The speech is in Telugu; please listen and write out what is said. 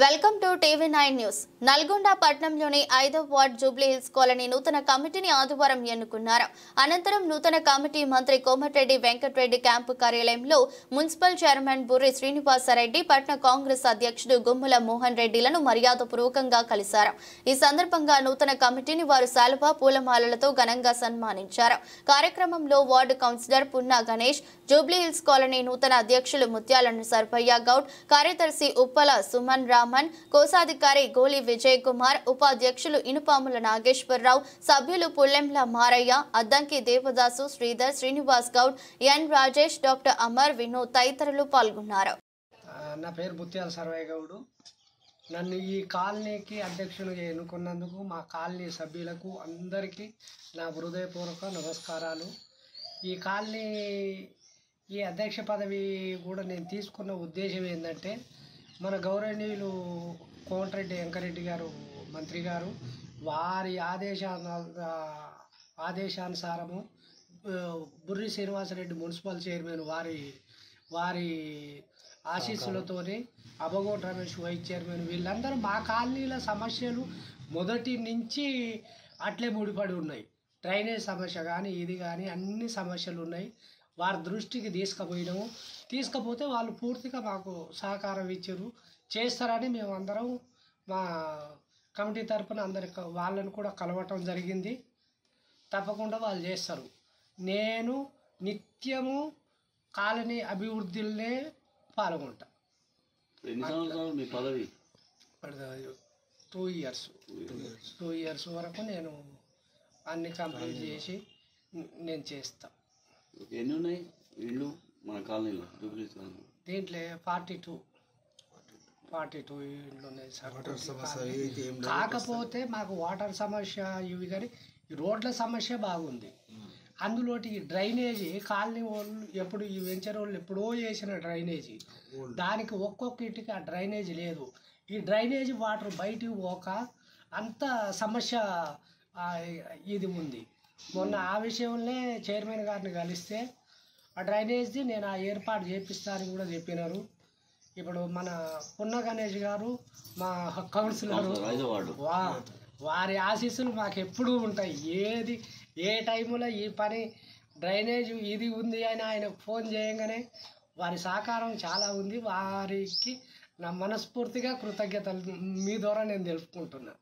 Welcome to TV9 news. Nalgonda పట్టణంలోని 5వ వార్డ్ జూబ్లీ హిల్స్ కాలనీ నూతన కమిటీని ఆదివారం ఎన్నుకున్నారు. అనంతరం నూతన కమిటీ మంత్రి కోమటిరెడ్డి వెంకటరెడ్డి క్యాంపు కార్యాలయంలో మున్సిపల్ చైర్మన్ బుర్రి శ్రీనివాసరెడ్డి, పట్టణ కాంగ్రెస్ అధ్యక్షుడు గుమ్మల మోహన్ రెడ్డిలను మర్యాదపూర్వకంగా కలిశారు. ఈ సందర్భంగా నూతన కమిటీని వారు శాలువా, పూలమాలలతో ఘనంగా సన్మానించారు. కార్యక్రమంలో ward councillor Punna Ganesh, Jubilee Hills colony నూతన అధ్యక్షులు ముత్యాల సర్పయ్య గౌడ్, కార్యదర్శి ఉప్పల సుమన్ రామన్, కోశాధికారి గోలి విజయ్ కుమార్, ఉపాధ్యక్షులు ఇనుపాముల నాగేశ్వరరావు, సభ్యులు పుల్లెంల మారయ్య, అద్దంకి దేవదాసు, శ్రీధర్, శ్రీనివాస్ గౌడ్, ఎన్ రాజేష్, డాక్టర్ అమర్, వినోద్ తదితరులు పాల్గొన్నారు. నా పేరు ముత్యాల సర్వయ్య గౌడు. నన్ను ఈ కాలనీకి అధ్యక్షునిగా ఎన్నుకున్నందుకు మా కాలనీ సభ్యులకు అందరికీ నా హృదయపూర్వక నమస్కారాలు. ఈ కాలనీ ఈ అధ్యక్ష పదవి కూడా నేను తీసుకున్న ఉద్దేశం ఏంటంటే, మన గౌరవనీయులు కోమటిరెడ్డి వెంకరెడ్డి గారు మంత్రి గారు వారి ఆదేశానుసారము బుర్రి శ్రీనివాసరెడ్డి మున్సిపల్ చైర్మన్ వారి ఆశీస్సులతోని అబగోట్ రమేష్ వైస్ చైర్మన్ వీళ్ళందరూ మా కాలనీల సమస్యలు మొదటి నుంచి అట్లే ముడిపడి ఉన్నాయి. డ్రైనేజ్ సమస్య కానీ ఇది కానీ అన్ని సమస్యలు ఉన్నాయి. వారి దృష్టికి తీసుకపోతే వాళ్ళు పూర్తిగా మాకు సహకారం ఇచ్చారు, చేస్తారని మేము అందరం మా కమిటీ తరఫున వాళ్ళని కూడా కలవటం జరిగింది. తప్పకుండా వాళ్ళు చేస్తారు. నేను నిత్యము కాలనీ అభివృద్ధిలోనే పాల్గొంటా. 2 ఇయర్స్ వరకు నేను అన్ని కంప్లీట్ చేసి నేను చేస్తా. ఎన్ని ఉన్నాయి ఇళ్ళు మన కాలనీలో? దీంట్లో 42 ఇళ్ళు ఉన్నాయి సార్. కాకపోతే మాకు వాటర్ సమస్య ఇవి కానీ ఈ రోడ్ల సమస్య బాగుంది. అందులోటి ఈ డ్రైనేజీ కాలనీ వాళ్ళు ఎప్పుడు ఈ వెంచర్ వాళ్ళు ఎప్పుడో చేసిన డ్రైనేజీ, దానికి ఒక్కొక్క ఇంటికి ఆ డ్రైనేజీ లేదు. ఈ డ్రైనేజీ వాటర్ బయటికి పోక అంత సమస్య ఇది ఉంది. మొన్న ఆ విషయంలో చైర్మన్ గారిని కలిస్తే ఆ డ్రైనేజ్ది నేను ఏర్పాటు చేపిస్తానని కూడా చెప్పినారు. ఇప్పుడు మన పున్న గణేష్ గారు మా కౌన్సిలర్, వారి ఆశీస్సులు మాకు ఎప్పుడూ ఉంటాయి. ఏ టైంలో ఈ పని డ్రైనేజ్ ఇది ఉంది అని ఆయన ఫోన్ చేయగానే వారి సహకారం చాలా ఉంది. వారికి నా మనస్ఫూర్తిగా కృతజ్ఞతలు మీ ద్వారా నేను తెలుపుకుంటున్నాను.